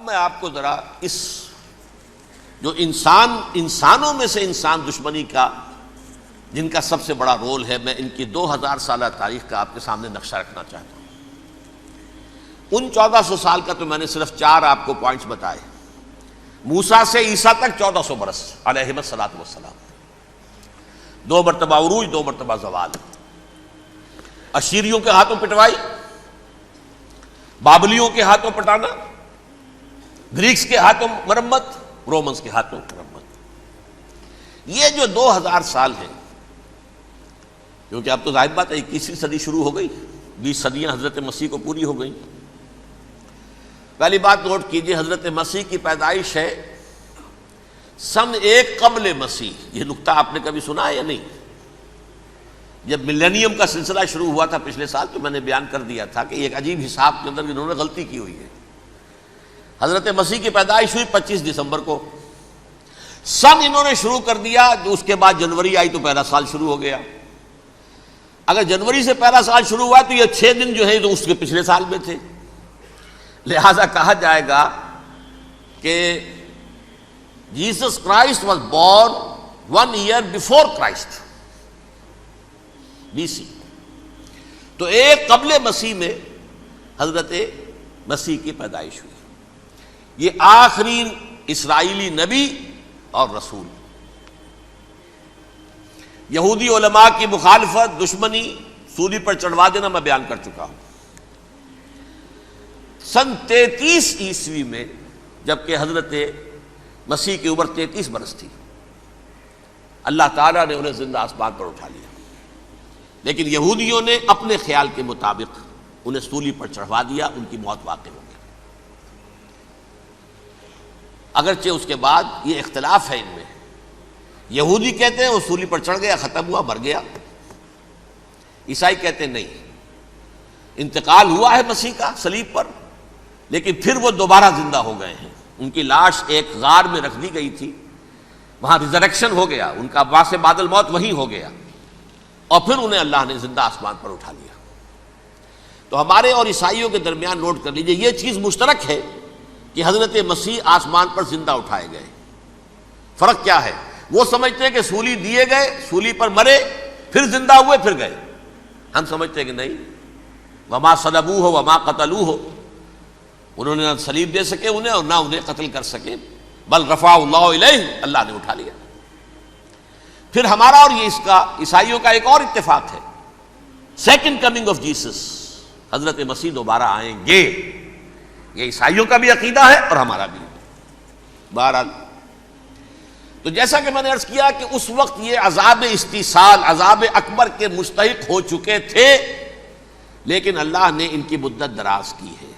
میں آپ کو ذرا اس جو انسانوں میں سے انسان دشمنی کا جن کا سب سے بڑا رول ہے، میں ان کی 2000 سالہ تاریخ کا آپ کے سامنے نقشہ رکھنا چاہتا ہوں۔ ان 1400 سال کا تو میں نے صرف 4 آپ کو پوائنٹس بتائے۔ موسیٰ سے عیسیٰ تک 1400 برس علیہ الصلوۃ والسلام، 2 مرتبہ عروج، 2 مرتبہ زوال، اشیریوں کے ہاتھوں پٹوائی، بابلیوں کے ہاتھوں پٹانا، گریکس کے ہاتھوں مرمت، رومنس کے ہاتھوں مرمت۔ یہ جو 2000 سال ہیں، کیونکہ اب تو ظاہر بات ہے 21ویں صدی شروع ہو گئی، 20 صدیاں حضرت مسیح کو پوری ہو گئیں۔ پہلی بات نوٹ کیجئے، حضرت مسیح کی پیدائش ہے سن 1 قبل مسیح۔ یہ نقطہ آپ نے کبھی سنا ہے یا نہیں؟ جب ملینیم کا سلسلہ شروع ہوا تھا پچھلے سال، تو میں نے بیان کر دیا تھا کہ ایک عجیب حساب کے اندر انہوں نے غلطی کی ہوئی ہے۔ حضرت مسیح کی پیدائش ہوئی 25 دسمبر کو، سن انہوں نے شروع کر دیا، اس کے بعد جنوری آئی تو پہلا سال شروع ہو گیا۔ اگر جنوری سے پہلا سال شروع ہوا تو یہ 6 دن جو ہے تو اس کے پچھلے سال میں تھے، لہذا کہا جائے گا کہ Jesus Christ was born 1 year before Christ، BC۔ تو 1 قبل مسیح میں حضرت مسیح کی پیدائش ہوئی۔ یہ آخری اسرائیلی نبی اور رسول۔ یہودی علماء کی مخالفت، دشمنی، سولی پر چڑھوا دینا میں بیان کر چکا ہوں۔ سن 33 عیسوی میں جبکہ حضرت مسیح کی عمر 33 برس تھی، اللہ تعالیٰ نے انہیں زندہ آسمان پر اٹھا لیا، لیکن یہودیوں نے اپنے خیال کے مطابق انہیں سولی پر چڑھوا دیا، ان کی موت واقع ہو گئی۔ اگرچہ اس کے بعد یہ اختلاف ہے ان میں، یہودی کہتے ہیں وہ سولی پر چڑھ گیا، ختم ہوا، مر گیا، عیسائی کہتے ہیں نہیں، انتقال ہوا ہے مسیح کا صلیب پر، لیکن پھر وہ دوبارہ زندہ ہو گئے ہیں۔ ان کی لاش ایک غار میں رکھ دی گئی تھی، وہاں ریزریکشن ہو گیا، ان کا باعث بعد الموت وہیں ہو گیا، اور پھر انہیں اللہ نے زندہ آسمان پر اٹھا لیا۔ تو ہمارے اور عیسائیوں کے درمیان نوٹ کر لیجئے، یہ چیز مشترک ہے کہ حضرت مسیح آسمان پر زندہ اٹھائے گئے۔ فرق کیا ہے؟ وہ سمجھتے ہیں کہ سولی دیے گئے، سولی پر مرے، پھر زندہ ہوئے، پھر گئے۔ ہم سمجھتے ہیں کہ نہیں، وما صلبوہ وما قتلوہ، انہوں نے نہ صلیب دے سکے انہیں اور نہ انہیں قتل کر سکے، بل رفعہ اللہ الیہ، اللہ نے اٹھا لیا۔ پھر ہمارا اور یہ اس کا عیسائیوں کا ایک اور اتفاق ہے، سیکنڈ کمنگ آف جیسس، حضرت مسیح دوبارہ آئیں گے۔ یہ عیسائیوں کا بھی عقیدہ ہے اور ہمارا بھی۔ بہرحال تو جیسا کہ میں نے عرض کیا کہ اس وقت یہ عذاب استیصال، عذاب اکبر کے مستحق ہو چکے تھے، لیکن اللہ نے ان کی مدت دراز کی ہے،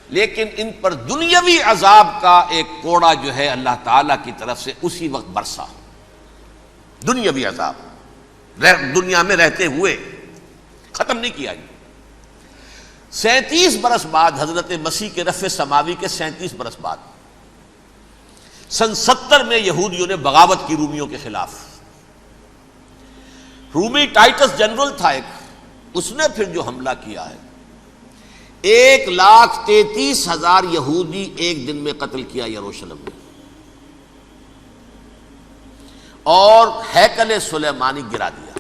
لیکن ان پر دنیاوی عذاب کا ایک کوڑا جو ہے اللہ تعالیٰ کی طرف سے اسی وقت برسا۔ دنیاوی عذاب دنیا میں رہتے ہوئے ختم نہیں کیا۔ 37 برس بعد حضرت مسیح کے رفع سماوی کے 37 برس بعد سن 70 میں یہودیوں نے بغاوت کی رومیوں کے خلاف۔ رومی ٹائٹس جنرل تھا ایک، اس نے پھر جو حملہ کیا ہے، 1,33,000 یہودی ایک دن میں قتل کیا یروشلم میں، اور ہیکل سلیمانی گرا دیا۔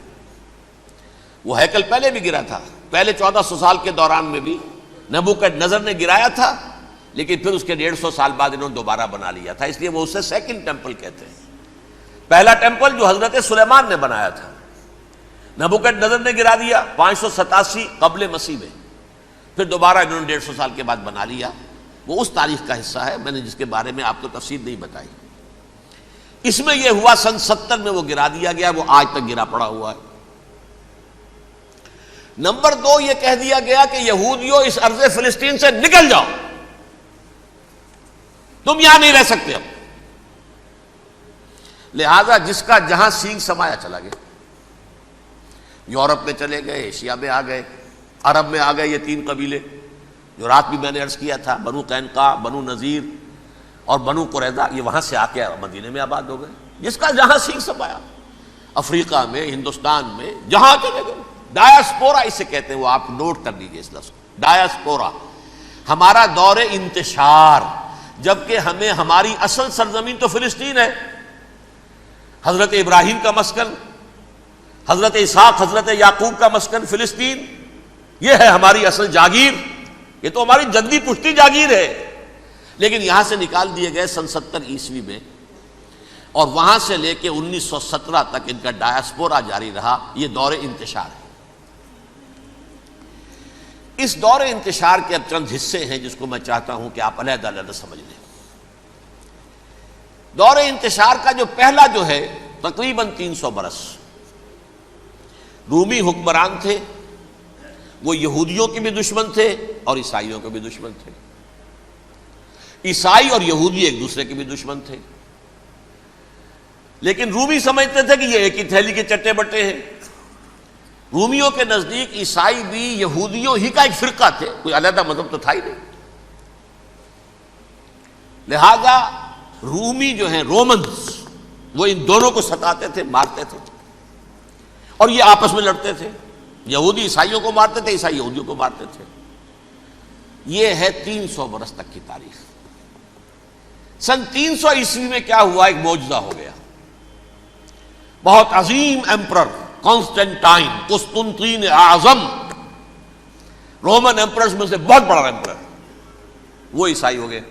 وہ ہیکل پہلے بھی گرا تھا، پہلے 1400 سال کے دوران میں بھی نبوکڈنضر نے گرایا تھا، لیکن پھر اس کے 150 سال بعد انہوں نے دوبارہ بنا لیا تھا، اس لیے وہ اسے سیکنڈ ٹیمپل کہتے ہیں۔ پہلا ٹیمپل جو حضرت سلیمان نے بنایا تھا، نبوکڈنضر نے گرا دیا 587 قبل مسیح میں، پھر دوبارہ انہوں نے 150 سال کے بعد بنا لیا۔ وہ اس تاریخ کا حصہ ہے، میں نے جس کے بارے میں آپ کو تفصیل نہیں بتائی۔ اس میں یہ ہوا سن 70 میں وہ گرا دیا گیا، وہ آج تک گرا پڑا ہوا ہے۔ نمبر 2 یہ کہہ دیا گیا کہ یہودیوں اس ارض فلسطین سے نکل جاؤ، تم یہاں نہیں رہ سکتے اب۔ لہذا جس کا جہاں سینگ سمایا چلا گیا، یورپ میں چلے گئے، ایشیا میں آ گئے، عرب میں آ گئے یہ 3 قبیلے جو رات بھی میں نے عرض کیا تھا، بنو قینقاع، بنو نذیر اور بنو قریظہ، یہ وہاں سے آ کے مدینے میں آباد ہو گئے۔ جس کا جہاں سینگ سمایا، افریقہ میں، ہندوستان میں، جہاں چلے گئے۔ ڈایاسپورا اسے کہتے ہیں، وہ آپ نوٹ کر لیجئے اس لفظ کو، ڈایاسپورا۔ ہمارا دور انتشار، جبکہ ہمیں ہماری اصل سرزمین تو فلسطین ہے، حضرت ابراہیم کا مسکن، حضرت اسحاق حضرت یعقوب کا مسکن فلسطین، یہ ہے ہماری اصل جاگیر، یہ تو ہماری جدی پشتی جاگیر ہے، لیکن یہاں سے نکال دیے گئے سن 70 عیسوی میں، اور وہاں سے لے کے 1917 تک ان کا ڈایاسپورا جاری رہا۔ یہ دور انتشار ہے۔ اس دور انتشار کے اب چند حصے ہیں جس کو میں چاہتا ہوں کہ آپ علیحدہ علیحدہ سمجھ لیں۔ دور انتشار کا جو پہلا جو ہے تقریباً 300 برس، رومی حکمران تھے، وہ یہودیوں کے بھی دشمن تھے اور عیسائیوں کے بھی دشمن تھے، عیسائی اور یہودی ایک دوسرے کے بھی دشمن تھے، لیکن رومی سمجھتے تھے کہ یہ ایک ہی تھیلی کے چٹے بٹے ہیں۔ رومیوں کے نزدیک عیسائی بھی یہودیوں ہی کا ایک فرقہ تھے، کوئی علیحدہ مذہب تو تھا ہی نہیں، لہذا رومی جو ہیں رومنز وہ ان دونوں کو ستاتے تھے، مارتے تھے، اور یہ آپس میں لڑتے تھے، یہودی عیسائیوں کو مارتے تھے، عیسائی یہودیوں کو مارتے تھے۔ یہ ہے 300 برس تک کی تاریخ۔ سن 300 عیسوی میں کیا ہوا؟ ایک معجزہ ہو گیا۔ بہت عظیم ایمپرر کانسٹنٹائن، قسطنطین اعظم، رومن ایمپررز میں سے بہت بڑا ایمپرر، وہ عیسائی ہو گئے۔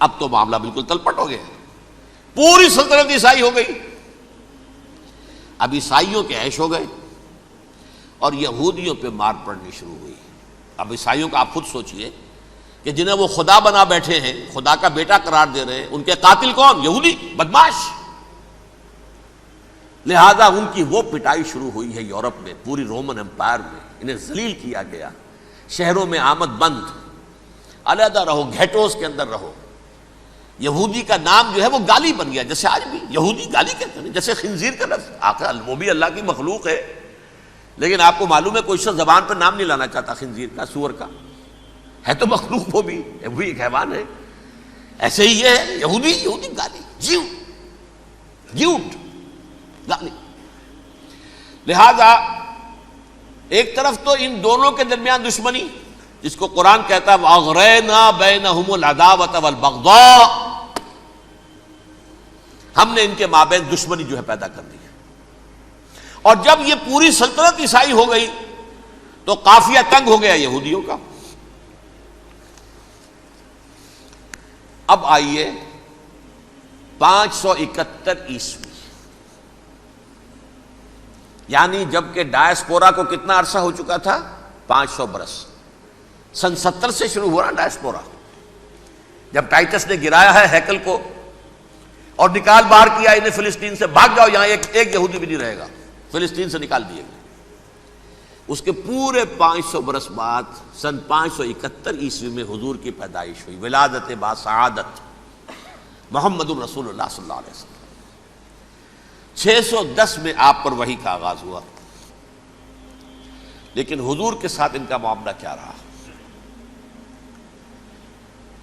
اب تو معاملہ بالکل تلپٹ ہو گیا، پوری سلطنت عیسائی ہو گئی۔ اب عیسائیوں کے عیش ہو گئے اور یہودیوں پہ مار پڑنی شروع ہوئی۔ اب عیسائیوں کا آپ خود سوچئے کہ جنہیں وہ خدا بنا بیٹھے ہیں، خدا کا بیٹا قرار دے رہے ہیں، ان کے قاتل کون؟ یہودی بدماش۔ لہذا ان کی وہ پٹائی شروع ہوئی ہے یورپ میں، پوری رومن امپائر میں، انہیں ذلیل کیا گیا، شہروں میں آمد بند، علیحدہ رہو، گھیٹوز کے اندر رہو۔ یہودی کا نام جو ہے وہ گالی بن گیا، جیسے آج بھی یہودی گالی کہتے ہیں، جیسے خنزیر کا لفظ، آخر وہ بھی اللہ کی مخلوق ہے، لیکن آپ کو معلوم ہے کوئی شخص زبان پر نام نہیں لانا چاہتا خنزیر کا، سور کا، ہے تو مخلوق وہ بھی ایک حیوان ہے۔ ایسے ہی یہ ہے یہودی، یہودی گالی، جیوٹ گالی۔ لہذا ایک طرف تو ان دونوں کے درمیان دشمنی، جس کو قرآن کہتا ہے وَأَغْرَيْنَا بَيْنَهُمُ الْعَدَاوَةَ وَالْبَغْضَاءَ، ہم نے ان کے مابین دشمنی جو ہے پیدا کر دی ہے۔ اور جب یہ پوری سلطنت عیسائی ہو گئی تو قافیہ تنگ ہو گیا یہودیوں کا۔ اب آئیے 571 عیسوی، یعنی جبکہ ڈایاسپورا کو کتنا عرصہ ہو چکا تھا؟ 500 برس۔ سن 70 سے شروع ہوا نا ڈایاسپورا، جب ٹائٹس نے گرایا ہے ہیکل کو اور نکال باہر کیا انہیں فلسطین سے، بھاگ جاؤ یہاں ایک یہودی بھی نہیں رہے گا، فلسطین سے نکال دیے گئے۔ اس کے پورے 500 برس بعد سن 571 عیسوی میں حضور کی پیدائش ہوئی، ولادت باسعادت محمد الرسول اللہ صلی اللہ علیہ وسلم۔ 610 میں آپ پر وحی کا آغاز ہوا، لیکن حضور کے ساتھ ان کا معاملہ کیا رہا؟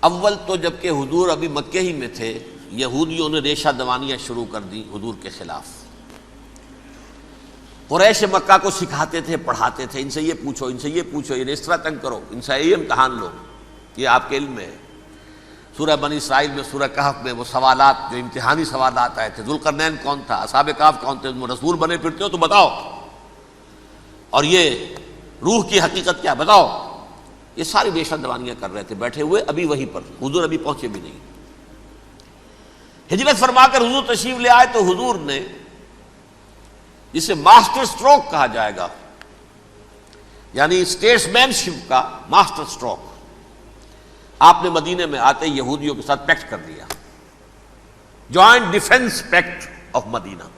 اول تو جبکہ حضور ابھی مکے ہی میں تھے، یہودیوں نے ریشہ دوانیاں شروع کر دی حضور کے خلاف۔ قریش مکہ کو سکھاتے تھے، پڑھاتے تھے، ان سے یہ پوچھو، ان سے یہ پوچھو، انہیں اس طرح تنگ کرو، ان سے یہ امتحان لو، یہ آپ کے علم میں ہے۔ سورہ بنی اسرائیل میں، سورہ کہف میں وہ سوالات جو امتحانی سوالات آئے تھے، ذوالقرنین کون تھا، اصحاب کہف کون تھے، تم رسول بنے پھرتے ہو تو بتاؤ، اور یہ روح کی حقیقت کیا بتاؤ، یہ ساری ریشہ دوانیاں کر رہے تھے بیٹھے ہوئے ابھی وہیں پر، حضور ابھی پہنچے بھی نہیں۔ ہجرت فرما کر حضور تشریف لے آئے تو حضور نے، جسے ماسٹر سٹروک کہا جائے گا، یعنی اسٹیٹس مین شپ کا ماسٹر سٹروک، آپ نے مدینے میں آتے یہودیوں کے ساتھ پیکٹ کر دیا، جوائنٹ ڈیفنس پیکٹ آف مدینہ،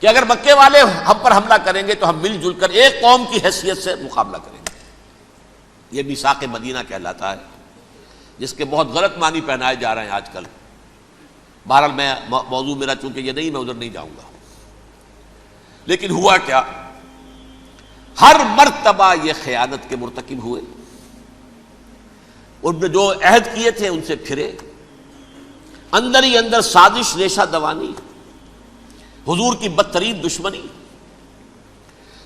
کہ اگر مکے والے ہم پر حملہ کریں گے تو ہم مل جل کر ایک قوم کی حیثیت سے مقابلہ کریں گے۔ یہ میثاق مدینہ کہلاتا ہے، جس کے بہت غلط معنی پہنائے جا رہے ہیں آج کل۔ بہرحال میں موضوع میرا چونکہ یہ نہیں، میں ادھر نہیں جاؤں گا، لیکن ہوا کیا؟ ہر مرتبہ یہ خیانت کے مرتکب ہوئے، ان نے جو عہد کیے تھے ان سے پھرے، اندر ہی اندر سازش، ریشہ دوانی، حضور کی بدترین دشمنی۔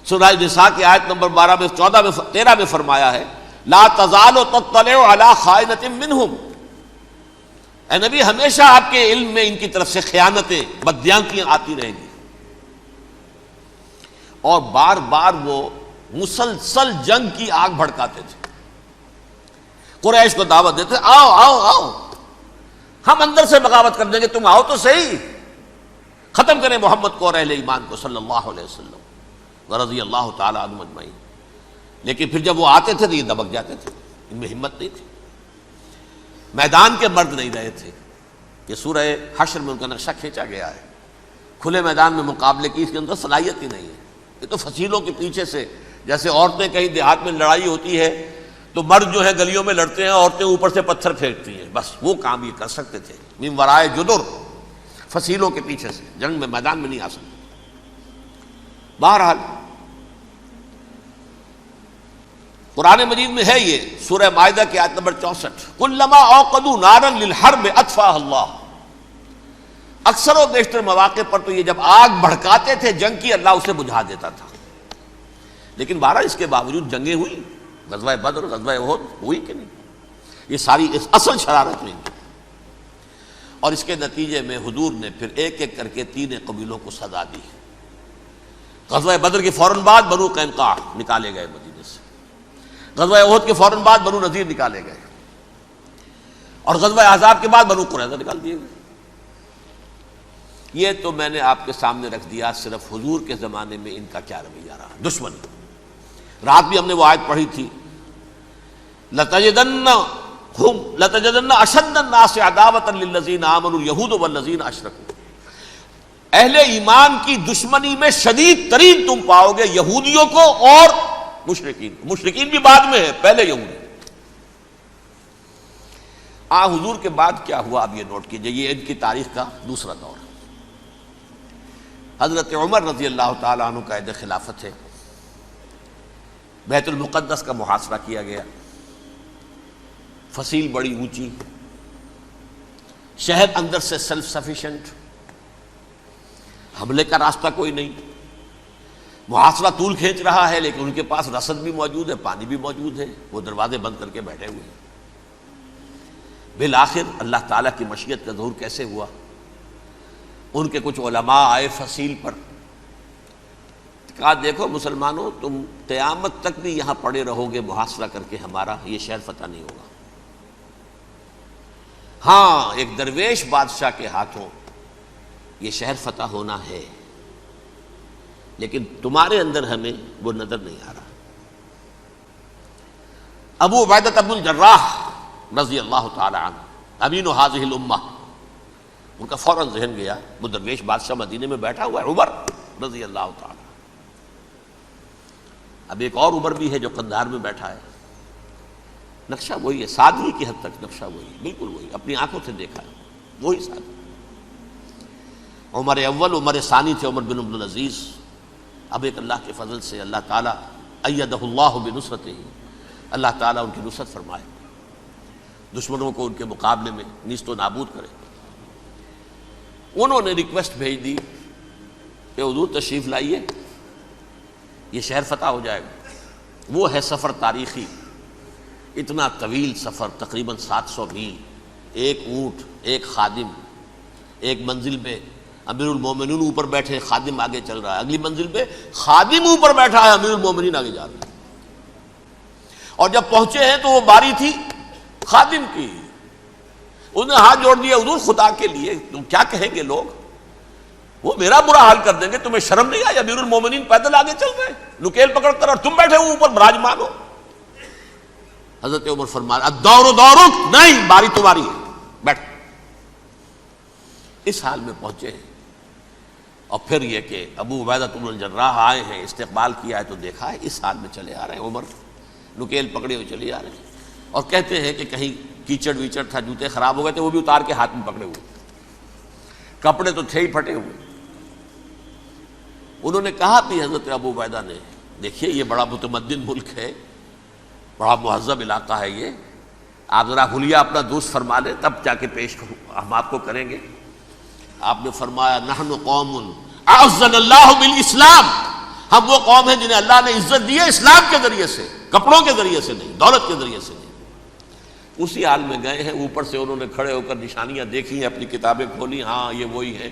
سورہ نساء کی آیت نمبر 12 میں 14 میں 13 میں فرمایا ہے لا تزال تطلع علی خائنۃ منہم، اے نبی ہمیشہ آپ کے علم میں ان کی طرف سے خیانتیں، بددیانتیاں آتی رہیں گی. اور بار بار وہ مسلسل جنگ کی آگ بھڑکاتے تھے، قریش کو دعوت دیتے، آؤ آؤ آؤ ہم اندر سے بغاوت کر دیں گے، تم آؤ تو صحیح، ختم کریں محمد کو اور اہل ایمان کو صلی اللہ علیہ وسلم ورضی اللہ تعالی عنہم اجمعین. لیکن پھر جب وہ آتے تھے تو یہ دبک جاتے تھے، ان میں ہمت نہیں تھی، میدان کے مرد نہیں رہے تھے. یہ سورہ حشر میں ان کا نقشہ کھینچا گیا ہے. کھلے میدان میں مقابلے کی اس کے اندر صلاحیت ہی نہیں ہے. یہ تو فصیلوں کے پیچھے سے، جیسے عورتیں کہیں دیہات میں لڑائی ہوتی ہے تو مرد جو ہے گلیوں میں لڑتے ہیں، عورتیں اوپر سے پتھر پھینکتی ہیں، بس وہ کام یہ کر سکتے تھے. من ورائے جدر، فصیلوں کے پیچھے سے، جنگ میں میدان میں نہیں آ سکتے. بہرحال قرآن مجید میں ہے یہ سورہ مائدہ کی آیت نمبر 64، کلما اوقدوا نارا للحرب اطفاها اللہ. اکثر و بیشتر مواقع پر تو یہ جب آگ بھڑکاتے تھے جنگ کی، اللہ اسے بجھا دیتا تھا. لیکن بہرحال اس کے باوجود جنگیں ہوئی، غزوہ بدر، غزوہ احد ہوئی کہ نہیں؟ یہ ساری اصل شرارت ہوئی. اور اس کے نتیجے میں حضور نے پھر ایک ایک کر کے 3 قبیلوں کو سزا دی. غزوہ بدر کے فوراً بعد بنو قینقاع نکالے گئے مدینے سے، غزوہ احد کے فوراً بعد بنو نذیر نکالے گئے، اور غزوہ احزاب کے بعد بنو قریظہ نکال دیے گئے. یہ تو میں نے آپ کے سامنے رکھ دیا صرف حضور کے زمانے میں ان کا کیا رویہ رہا. دشمنی، رات بھی ہم نے وہ آیت پڑھی تھی، لَتَجِدَنَّ أَشَدَّ النَّاسِ عَدَاوَةً لِلَّذِينَ آمَنُوا الْيَهُودُ وَالَّذِينَ أَشْرَكُوا. اہل ایمان کی دشمنی میں شدید ترین تم پاؤ گے یہودیوں کو اور مشرکین کو. مشرکین بھی بعد میں ہے، پہلے یہودی. حضور کے بعد کیا ہوا اب یہ نوٹ کیجئے، یہ ان کی تاریخ کا دوسرا دور. حضرت عمر رضی اللہ تعالیٰ عنہ قائد خلافت ہے. بیت المقدس کا محاصرہ کیا گیا، فصیل بڑی اونچی، شہر اندر سے سیلف سفیشینٹ، حملے کا راستہ کوئی نہیں، محاصرہ طول کھینچ رہا ہے، لیکن ان کے پاس رسد بھی موجود ہے، پانی بھی موجود ہے، وہ دروازے بند کر کے بیٹھے ہوئے ہیں. بالآخر اللہ تعالیٰ کی مشیت کا ظہور کیسے ہوا؟ ان کے کچھ علماء آئے فصیل پر، کہا دیکھو مسلمانوں، تم قیامت تک بھی یہاں پڑے رہو گے محاصرہ کر کے ہمارا، یہ شہر فتح نہیں ہوگا. ہاں ایک درویش بادشاہ کے ہاتھوں یہ شہر فتح ہونا ہے، لیکن تمہارے اندر ہمیں وہ نظر نہیں آ رہا. ابو عبیدہ بن الجراح رضی اللہ تعالی عنہ، امین هذه الامہ، ان کا فوراً ذہن گیا وہ درویش بادشاہ مدینے میں بیٹھا ہوا ہے عمر رضی اللہ تعالی. اب ایک اور عمر بھی ہے جو قندھار میں بیٹھا ہے. نقشہ وہی ہے، سادگی کی حد تک نقشہ وہی ہے، بالکل وہی، اپنی آنکھوں سے دیکھا ہے، وہی سادگی. عمر اول، عمر ثانی تھے عمر بن عبد العزیز. اب ایک اللہ کے فضل سے اللہ تعالیٰ ایدہ اللہ بنصرتہ، اللہ تعالیٰ ان کی نصرت فرمائے، دشمنوں کو ان کے مقابلے میں نیست و نابود کرے. انہوں نے ریکویسٹ بھیج دی کہ حضور تشریف لائیے، یہ شہر فتح ہو جائے گا. وہ ہے سفر تاریخی، اتنا طویل سفر، تقریباً 700 میل، ایک اونٹ، ایک خادم، ایک منزل پہ امیر المومنین اوپر بیٹھے، خادم آگے چل رہا ہے، اگلی منزل پہ خادم اوپر بیٹھا ہے، امیر المومنین آگے جا رہے ہیں. اور جب پہنچے ہیں تو وہ باری تھی خادم کی. انہوں نے ہاتھ جوڑ دیا، حضور خدا کے لیے تم کیا کہیں گے لوگ، وہ میرا برا حال کر دیں گے، تمہیں شرم نہیں آئی؟ امیر المومنین پیدل آگے چل رہے ہیں نکیل پکڑ کر، اور تم بیٹھے ہو اوپر براجمان ہو. حضرت عمر فرمایا الدور دورک، نہیں باری تمہاری ہے، بیٹھ. اس حال میں پہنچے ہیں. اور پھر یہ کہ ابو عبیدہ بن الجراح آئے ہیں، استقبال کیا ہے تو دیکھا ہے اس حال میں چلے آ رہے ہیں. عمر نکیل پکڑے ہوئے چلے آ رہے ہیں، اور کہتے ہیں کہ کہیں کیچڑ ویچڑ تھا، جوتے خراب ہو گئے تھے، وہ بھی اتار کے ہاتھ میں پکڑے ہوئے، کپڑے تو تھے ہی پھٹے ہوئے. انہوں نے کہا بھی حضرت ابو عبیدہ نے، دیکھیے یہ بڑا متمدن ملک ہے، بڑا مہذب علاقہ ہے یہ، آپ ذرا حلیہ اپنا دوست فرما لیں تب جا کے پیش ہم آپ کو کریں گے. آپ نے فرمایا نحن قوم اعزنا اللہ بالاسلام، ہم وہ قوم ہیں جنہیں اللہ نے عزت دی ہے اسلام کے ذریعے سے. کپڑوں کے ذریعے سے نہیں، دولت کے ذریعے سے نہیں۔ اسی حال میں گئے ہیں، اوپر سے انہوں نے کھڑے ہو کر نشانیاں دیکھی ہیں، اپنی کتابیں کھولی، ہاں یہ وہی ہے،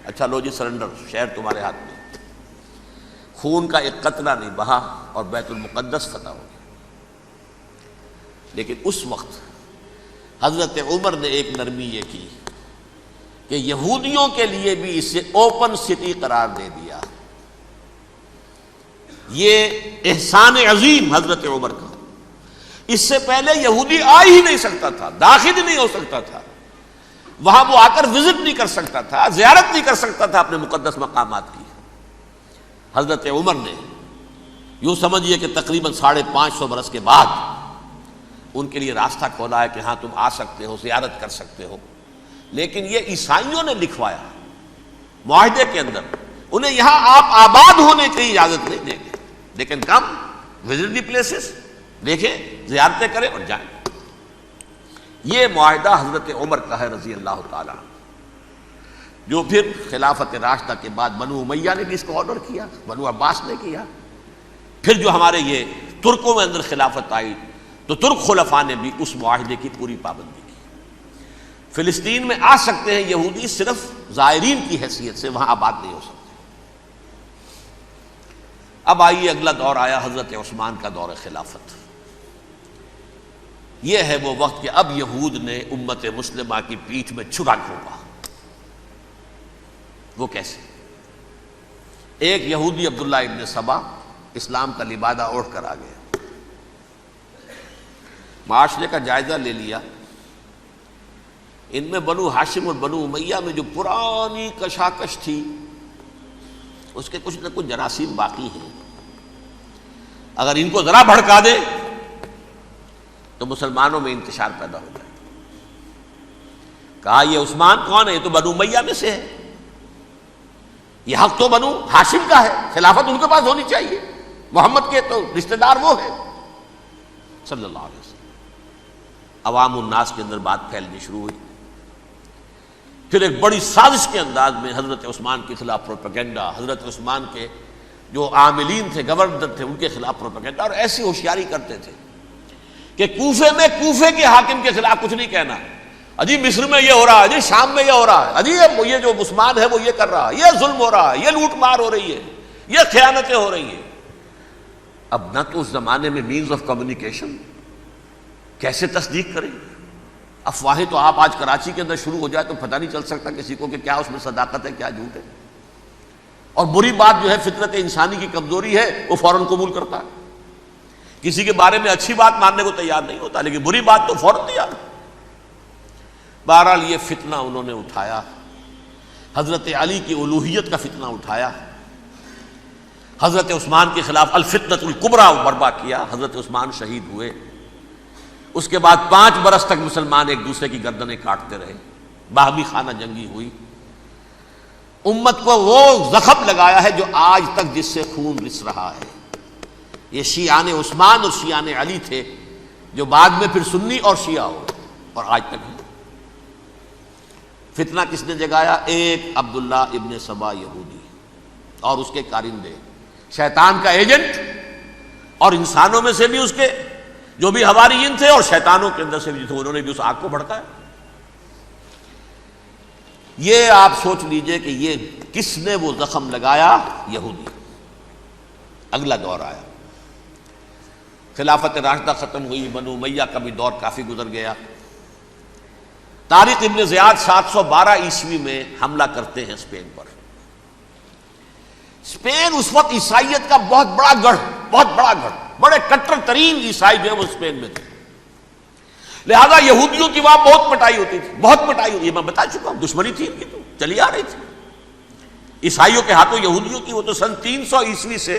اچھا لو جی سرنڈر، شہر تمہارے ہاتھ میں۔ خون کا ایک قطرہ نہیں بہا اور بیت المقدس فتح ہو گیا۔ لیکن اس وقت حضرت عمر نے ایک نرمی یہ کی کہ یہودیوں کے لیے بھی اسے اوپن سٹی قرار دے دیا۔ یہ احسان عظیم حضرت عمر کا، اس سے پہلے یہودی آ ہی نہیں سکتا تھا، داخل ہی نہیں ہو سکتا تھا، وہاں وہ آ کر وزٹ نہیں کر سکتا تھا، زیارت نہیں کر سکتا تھا اپنے مقدس مقامات کی۔ حضرت عمر نے یوں سمجھیے کہ تقریباً 550 برس کے بعد ان کے لیے راستہ کھولا ہے کہ ہاں تم آ سکتے ہو، زیارت کر سکتے ہو۔ لیکن یہ عیسائیوں نے لکھوایا معاہدے کے اندر، انہیں یہاں آپ آباد ہونے کی اجازت نہیں دیں گے، لیکن کم وزٹ دی پلیسز، دیکھیں، زیارتیں کریں اور جائیں۔ یہ معاہدہ حضرت عمر کا ہے رضی اللہ تعالیٰ، جو پھر خلافت راشدہ کے بعد بنو امیہ نے بھی اس کو آرڈر کیا، بنو عباس نے کیا، پھر جو ہمارے یہ ترکوں میں اندر خلافت آئی تو ترک خلفاء نے بھی اس معاہدے کی پوری پابندی کی۔ فلسطین میں آ سکتے ہیں یہودی، صرف زائرین کی حیثیت سے، وہاں آباد نہیں ہو سکتے۔ اب آئیے اگلا دور آیا حضرت عثمان کا دور خلافت۔ یہ ہے وہ وقت کہ اب یہود نے امت مسلمہ کی پیٹھ میں چھرا گھونپا۔ وہ کیسے؟ ایک یہودی عبداللہ ابن سبا اسلام کا لبادہ اوڑھ کر آ گیا، معاشرے کا جائزہ لے لیا، ان میں بنو ہاشم اور بنو امیہ میں جو پرانی کشاکش تھی اس کے کچھ نہ کچھ جراثیم باقی ہیں، اگر ان کو ذرا بھڑکا دے تو مسلمانوں میں انتشار پیدا ہو جائے۔ کہا یہ عثمان کون ہے؟ یہ تو بنو امیہ میں سے ہے، یہ حق تو بنو ہاشم کا ہے، خلافت ان کے پاس ہونی چاہیے، محمد کے تو رشتہ دار وہ ہے صلی اللہ علیہ وسلم۔ عوام الناس کے اندر بات پھیلنی شروع ہوئی، پھر ایک بڑی سازش کے انداز میں حضرت عثمان کے خلاف پروپیگنڈا، حضرت عثمان کے جو عاملین تھے، گورنر تھے، ان کے خلاف پروپیگنڈا، اور ایسی ہوشیاری کرتے تھے کہ کوفے میں کوفے کے حاکم کے خلاف کچھ نہیں کہنا، اجی مصر میں یہ ہو رہا ہے، اجی شام میں یہ ہو رہا ہے، اجی یہ جو عثمان ہے وہ یہ کر رہا ہے، یہ ظلم ہو رہا ہے، یہ لوٹ مار ہو رہی ہے، یہ خیانتیں ہو رہی ہیں۔ اب نہ تو اس زمانے میں مینز آف کمیونیکیشن، کیسے تصدیق کریں؟ افواہیں تو آپ آج کراچی کے اندر شروع ہو جائے تو پتہ نہیں چل سکتا کسی کو کہ کیا اس میں صداقت ہے، کیا جھوٹ ہے، اور بری بات جو ہے فطرت انسانی کی کمزوری ہے، وہ فوراً قبول کرتا ہے، کسی کے بارے میں اچھی بات ماننے کو تیار نہیں ہوتا، لیکن بری بات تو فوراً تیار۔ بہرحال یہ فتنہ انہوں نے اٹھایا، حضرت علی کی الوہیت کا فتنہ اٹھایا، حضرت عثمان کے خلاف الفتنۃ الکبریٰ برپا کیا، حضرت عثمان شہید ہوئے۔ اس کے بعد 5 برس تک مسلمان ایک دوسرے کی گردنیں کاٹتے رہے، باہمی خانہ جنگی ہوئی، امت کو وہ زخم لگایا ہے جو آج تک جس سے خون رس رہا ہے۔ یہ شیعان عثمان اور شیعان علی تھے جو بعد میں پھر سنی اور شیعہ ہو، اور آج تک ہے۔ فتنہ کس نے جگایا؟ ایک عبداللہ ابن سبا یہودی اور اس کے کارندے، شیطان کا ایجنٹ، اور انسانوں میں سے بھی اس کے جو بھی حواریین تھے اور شیطانوں کے اندر سے بھی تھے، انہوں نے بھی اس آگ کو بھڑکایا۔ یہ آپ سوچ لیجئے کہ یہ کس نے وہ زخم لگایا؟ یہودی۔ اگلا دور آیا، خلافت راشدہ ختم ہوئی، بنو امیہ کا بھی دور کافی گزر گیا۔ طارق ابن زیاد 712 عیسوی میں حملہ کرتے ہیں اسپین پر۔ اسپین اس وقت عیسائیت کا بہت بڑا گڑھ، بڑے کٹر ترین عیسائی جو ہے وہ اسپین میں تھے، لہذا یہودیوں کی وہاں بہت پٹائی ہوتی تھی، یہ میں بتا چکا ہوں، دشمنی تھی ان کی تو چلی آ رہی تھی عیسائیوں کے ہاتھوں یہودیوں کی، وہ تو سن 300 عیسوی سے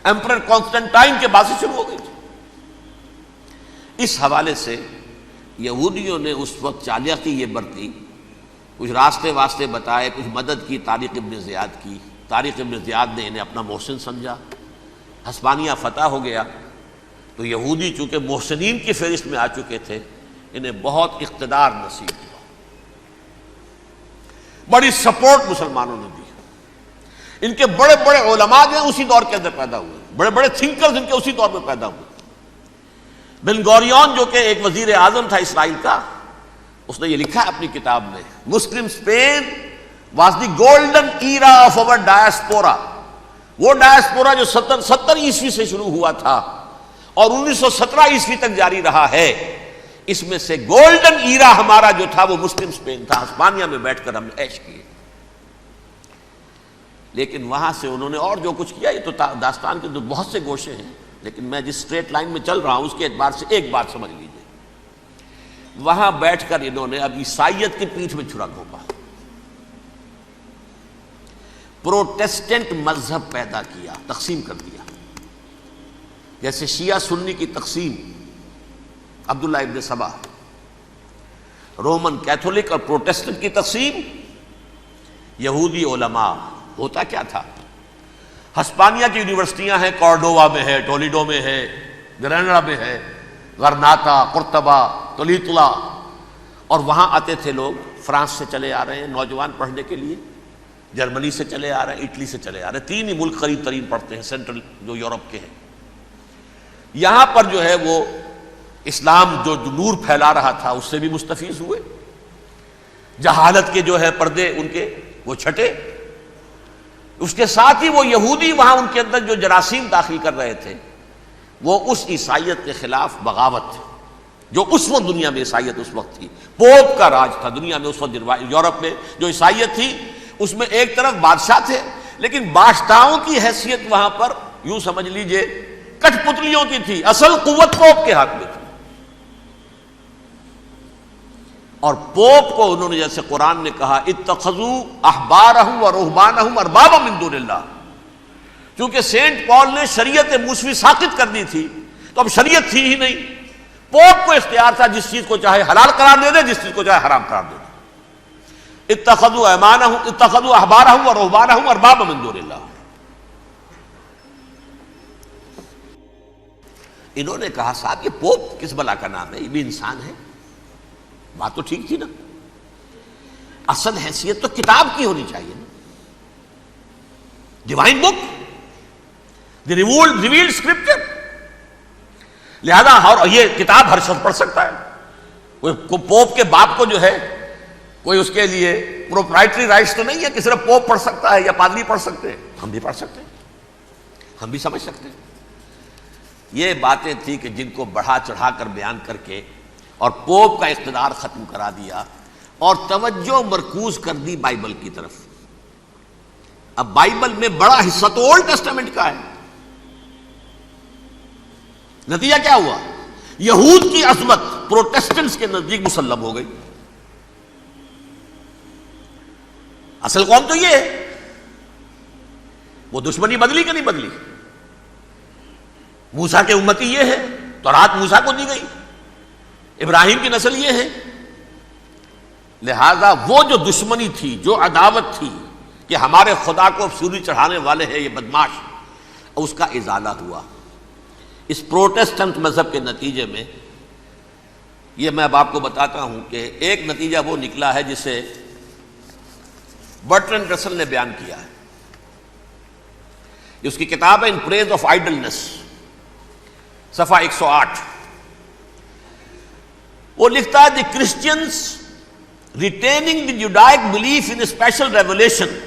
ایمپرر کانسٹنٹائن کے بعد سے شروع ہو گئی تھی۔ اس حوالے سے یہودیوں نے اس وقت چالاکی یہ برتی، کچھ راستے واسطے بتائے، کچھ مدد کی طارق ابن زیاد کی۔ طارق ابن زیاد نے انہیں اپنا محسن سمجھا، ہسپانیہ فتح ہو گیا تو یہودی چونکہ محسنین کی فہرست میں آ چکے تھے، انہیں بہت اقتدار نصیب ہوا، بڑی سپورٹ مسلمانوں نے دی۔ ان کے بڑے بڑے علماء جو ہیں اسی دور کے اندر پیدا ہوئے، بڑے بڑے تھنکرز ان کے اسی دور میں پیدا ہوئے۔ بن گوریون جو کہ ایک وزیر اعظم تھا اسرائیل کا، اس نے یہ لکھا ہے اپنی کتاب میں، Muslim Spain was the golden era of our diaspora. وہ ڈائسپورا جو 70 عیسوی سے شروع ہوا تھا اور 1917 عیسوی تک جاری رہا ہے، اس میں سے گولڈن ایرا ہمارا جو تھا وہ مسلم اسپین تھا. ہسپانیہ میں بیٹھ کر ہم نے عیش کیے. لیکن وہاں سے انہوں نے اور جو کچھ کیا، یہ تو داستان کے بہت سے گوشے ہیں، لیکن میں جس اسٹریٹ لائن میں چل رہا ہوں اس کے اعتبار سے ایک بات سمجھ لیجیے. وہاں بیٹھ کر انہوں نے اب عیسائیت کی پیٹھ میں چھرا گھونپا، پروٹیسٹنٹ مذہب پیدا کیا، تقسیم کر دیا. جیسے شیعہ سنی کی تقسیم، عبداللہ ابن سبا، رومن کیتھولک اور پروٹیسٹنٹ کی تقسیم، یہودی علماء. ہوتا کیا تھا؟ ہسپانیہ کی یونیورسٹیاں ہیں، کارڈووا میں ہے، ٹولیڈو میں ہے، گریناڈا میں ہے، غرناطہ، قرطبہ، تولیتلا، اور وہاں آتے تھے لوگ. فرانس سے چلے آ رہے ہیں نوجوان پڑھنے کے لیے، جرمنی سے چلے آ رہے ہیں، اٹلی سے چلے آ رہے ہیں. 3 ہی ملک قریب ترین پڑھتے ہیں سینٹرل جو یورپ کے ہیں. یہاں پر جو ہے وہ اسلام جو نور پھیلا رہا تھا اس سے بھی مستفیض ہوئے. جہالت کے جو ہے پردے ان کے وہ چھٹے. اس کے ساتھ ہی وہ یہودی وہاں ان کے اندر جو جراثیم داخل کر رہے تھے، وہ اس عیسائیت کے خلاف بغاوت تھی جو اس وقت دنیا میں عیسائیت اس وقت تھی. پوپ کا راج تھا دنیا میں اس وقت. یورپ میں جو عیسائیت تھی اس میں ایک طرف بادشاہ تھے، لیکن بادشاہوں کی حیثیت وہاں پر یوں سمجھ لیجئے کٹ پتلیوں کی تھی. اصل قوت پوپ کے ہاتھ میں تھی. اور پوپ کو انہوں نے جیسے قرآن نے کہا اتخذوا احبارهم ورهبانهم اربابا من دون اللہ، چونکہ سینٹ پال نے شریعت موسوی ساقط کر دی تھی تو اب شریعت تھی ہی نہیں. پوپ کو اختیار تھا جس چیز کو چاہے حلال قرار دے دے، جس چیز کو چاہے حرام قرار دے دے. اتخذوا احبارهم ورهبانهم اربابا من دون اللہ. انہوں نے کہا صاحب یہ پوپ کس بلا کا نام ہے، یہ بھی انسان ہے. بات تو ٹھیک تھی نا، اصل حیثیت تو کتاب کی ہونی چاہیے نا، ڈیوائن بک، دی ریویلڈ اسکرپچر. لہذا اور یہ کتاب ہر شخص پڑھ سکتا ہے. کوئی پوپ کے باپ کو جو ہے کوئی اس کے لیے پروپرائٹری رائٹس تو نہیں ہے کہ صرف پوپ پڑھ سکتا ہے یا پادری پڑھ سکتے ہیں. ہم بھی پڑھ سکتے ہیں، ہم بھی سمجھ سکتے ہیں. یہ باتیں تھیں کہ جن کو بڑھا چڑھا کر بیان کر کے اور پوپ کا اقتدار ختم کرا دیا اور توجہ مرکوز کر دی بائبل کی طرف. اب بائبل میں بڑا حصہ تو اولڈ ٹیسٹامنٹ کا ہے. نتیجہ کیا ہوا؟ یہود کی عظمت پروٹیسٹنٹس کے نزدیک مسلم ہو گئی. اصل قوم تو یہ ہے. وہ دشمنی بدلی کہ نہیں بدلی؟ موسیٰ کے امتی یہ ہے، تورات موسیٰ کو دی گئی، ابراہیم کی نسل یہ ہے. لہذا وہ جو دشمنی تھی، جو عداوت تھی کہ ہمارے خدا کو سولی چڑھانے والے ہیں یہ بدماش، اس کا ازالہ ہوا اس پروٹیسٹنٹ مذہب کے نتیجے میں. یہ میں اب آپ کو بتاتا ہوں کہ ایک نتیجہ وہ نکلا ہے جسے برٹرنڈ رسل نے بیان کیا ہے. اس کی کتاب ہے ان پریز آف آئیڈلنس، صفحہ 108. وہ لکھتا ہے the Christians retaining the Judaic belief in special revelation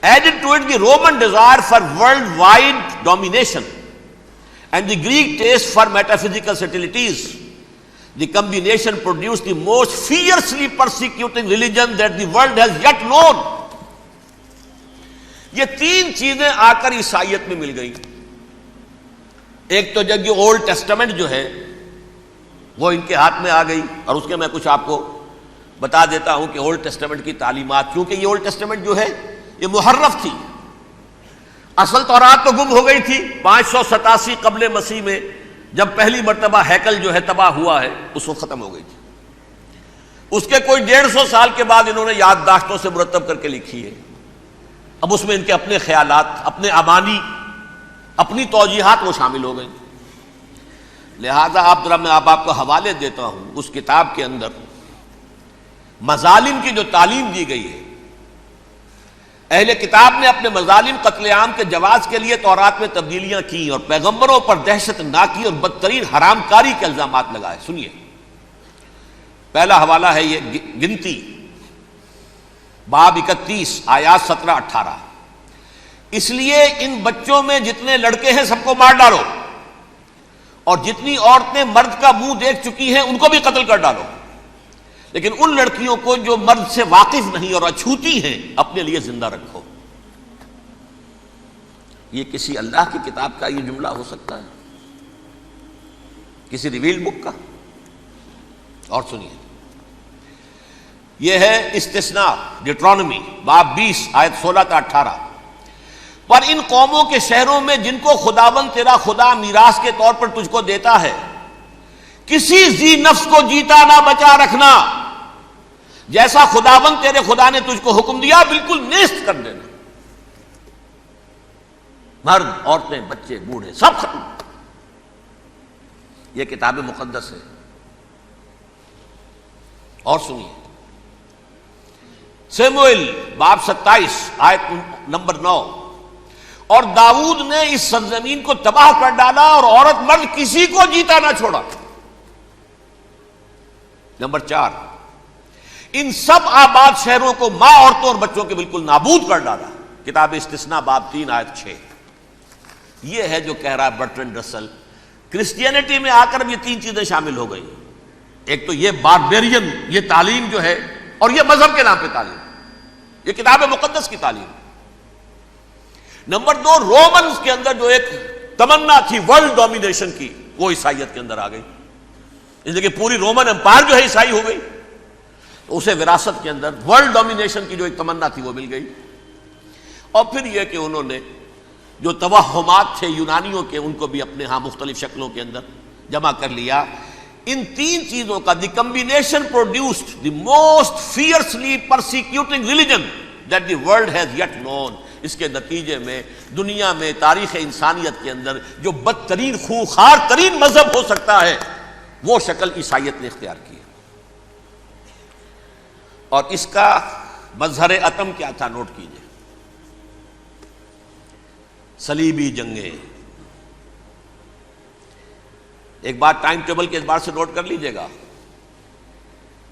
added to it the Roman desire for world wide domination and the Greek taste for metaphysical subtleties. The combination produce the most fiercely persecuting religion that the world has yet known. یہ 3 چیزیں آ کر عیسائیت میں مل گئی. ایک تو جب یہ اولڈ ٹیسٹامنٹ جو ہے وہ ان کے ہاتھ میں آ گئی، اور اس کے میں کچھ آپ کو بتا دیتا ہوں کہ اولڈ ٹیسٹامنٹ کی تعلیمات، کیونکہ یہ اولڈ ٹیسٹامنٹ جو ہے یہ محرف تھی. اصل تورات تو گم ہو گئی تھی 587 قبل مسیح میں، جب پہلی مرتبہ ہیکل جو ہے تباہ ہوا ہے اس وقت ختم ہو گئی تھی. اس کے کوئی 150 سال کے بعد انہوں نے یادداشتوں سے مرتب کر کے لکھی ہے. اب اس میں ان کے اپنے خیالات، اپنے امانی، اپنی توجیحات وہ شامل ہو گئی. لہذا میں آپ کو حوالے دیتا ہوں اس کتاب کے اندر مظالم کی جو تعلیم دی گئی ہے، اہل کتاب نے اپنے مظالم قتل عام کے جواز کے لیے تورات میں تبدیلیاں کی اور پیغمبروں پر دہشت ناکی اور بدترین حرام کاری کے الزامات لگائے. سنیے، پہلا حوالہ ہے یہ گنتی باب 31 آیات 17-18. اس لیے ان بچوں میں جتنے لڑکے ہیں سب کو مار ڈالو، اور جتنی عورتیں مرد کا منہ دیکھ چکی ہیں ان کو بھی قتل کر ڈالو، لیکن ان لڑکیوں کو جو مرد سے واقف نہیں اور اچھوتی ہیں اپنے لیے زندہ رکھو. یہ کسی اللہ کی کتاب کا یہ جملہ ہو سکتا ہے؟ کسی ریویلڈ بک کا؟ اور سنیے، یہ ہے استثناء ڈیٹرانومی باب 20 آیت 16-18. پر ان قوموں کے شہروں میں جن کو خداوند تیرا خدا میراث کے طور پر تجھ کو دیتا ہے، کسی ذی نفس کو جیتا نہ بچا رکھنا، جیسا خداوند تیرے خدا نے تجھ کو حکم دیا بالکل نیست کر دینا. مرد، عورتیں، بچے، بوڑھے سب ختم. یہ کتاب مقدس ہے. اور سنیے، سموئیل باب 27 آیت نمبر 9. اور داؤد نے اس سرزمین کو تباہ کر ڈالا اور عورت مرد کسی کو جیتا نہ چھوڑا. نمبر 4، ان سب آباد شہروں کو ماں، عورتوں اور بچوں کے بالکل نابود کر ڈالا. کتاب استثناء باب 3 آیت 6. یہ ہے جو کہہ رہا ہے برٹرنڈ رسل، کرسچینٹی میں آ کر اب یہ تین چیزیں شامل ہو گئی. ایک تو یہ باربیرین یہ تعلیم جو ہے، اور یہ مذہب کے نام پہ تعلیم، یہ کتاب مقدس کی تعلیم. نمبر 2، رومنز کے اندر جو ایک تمنا تھی ورلڈ ڈومینیشن کی، وہ عیسائیت کے اندر آ گئی. اس لیے کہ پوری رومن امپائر جو ہے عیسائی ہو گئی، تو اسے وراثت کے اندر ورلڈ ڈومینیشن کی جو ایک تمنا تھی وہ مل گئی. اور پھر یہ کہ انہوں نے جو توہمات تھے یونانیوں کے ان کو بھی اپنے ہاں مختلف شکلوں کے اندر جمع کر لیا. ان تین چیزوں کا the combination produced the most fiercely persecuting religion that the world has yet known. اس کے نتیجے میں دنیا میں تاریخ انسانیت کے اندر جو بدترین خوخار ترین مذہب ہو سکتا ہے وہ شکل عیسائیت نے اختیار کی. اور اس کا مظہر عتم کیا تھا؟ نوٹ کیجئے، صلیبی جنگیں. ایک بات ٹائم ٹیبل کے اعتبار سے نوٹ کر لیجئے گا.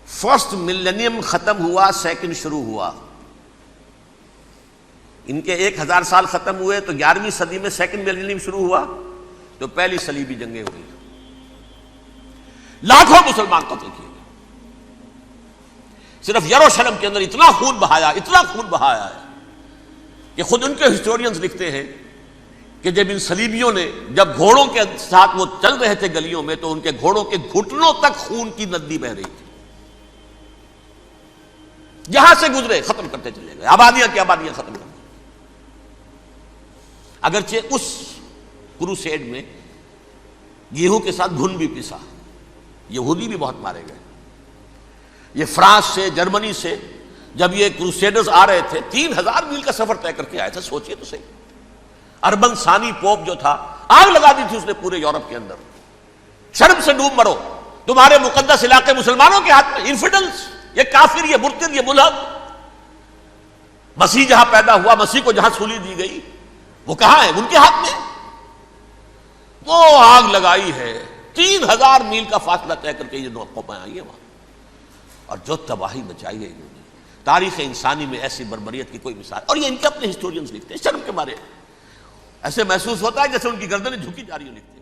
فرسٹ ملینیم ختم ہوا، سیکنڈ شروع ہوا. ان کے 1000 سال ختم ہوئے تو 11ویں صدی میں سیکنڈ ملینیم شروع ہوا، تو پہلی صلیبی جنگیں ہوئی. لاکھوں مسلمان قتل کیے گئے. صرف یروشلم کے اندر اتنا خون بہایا ہے کہ خود ان کے ہسٹورینز لکھتے ہیں کہ جب ان صلیبیوں نے جب گھوڑوں کے ساتھ وہ چل رہے تھے گلیوں میں تو ان کے گھوڑوں کے گھٹنوں تک خون کی ندی بہ رہی تھی. جہاں سے گزرے ختم کرتے چلے گئے، آبادیاں کی آبادیاں ختم کر دی. اگرچہ اس کروسیڈ میں گیہوں کے ساتھ گھن بھی پسا، یہودی بھی بہت مارے گئے. یہ فرانس سے، جرمنی سے جب یہ کروسیڈرز آ رہے تھے 3000 میل کا سفر طے کر کے آئے تھے. سوچئے تو صحیح، اربن ثانی پوپ جو تھا آگ لگا دی تھی اس نے پورے یورپ کے اندر. شرم سے ڈوب مرو، تمہارے مقدس علاقے مسلمانوں کے ہاتھ میں. انفیڈلز، یہ کافر، یہ مرتد، یہ ملحد. مسیح جہاں پیدا ہوا، مسیح کو جہاں سولی دی گئی، وہ کہاں ہے؟ ان کے ہاتھ میں. وہ آگ لگائی ہے، 3000 میل کا فاصلہ طے کر کے یہ قومیں آئی ہیں وہاں، اور جو تباہی مچائی ہے انہوں نے. تاریخ انسانی میں ایسی بربریت کی کوئی مثال. اور یہ ان کے اپنے ہسٹورینز لکھتے ہیں، شرم کے مارے ایسے محسوس ہوتا ہے جیسے ان کی گردنیں جھکی جا رہی ہیں. لکھتے ہیں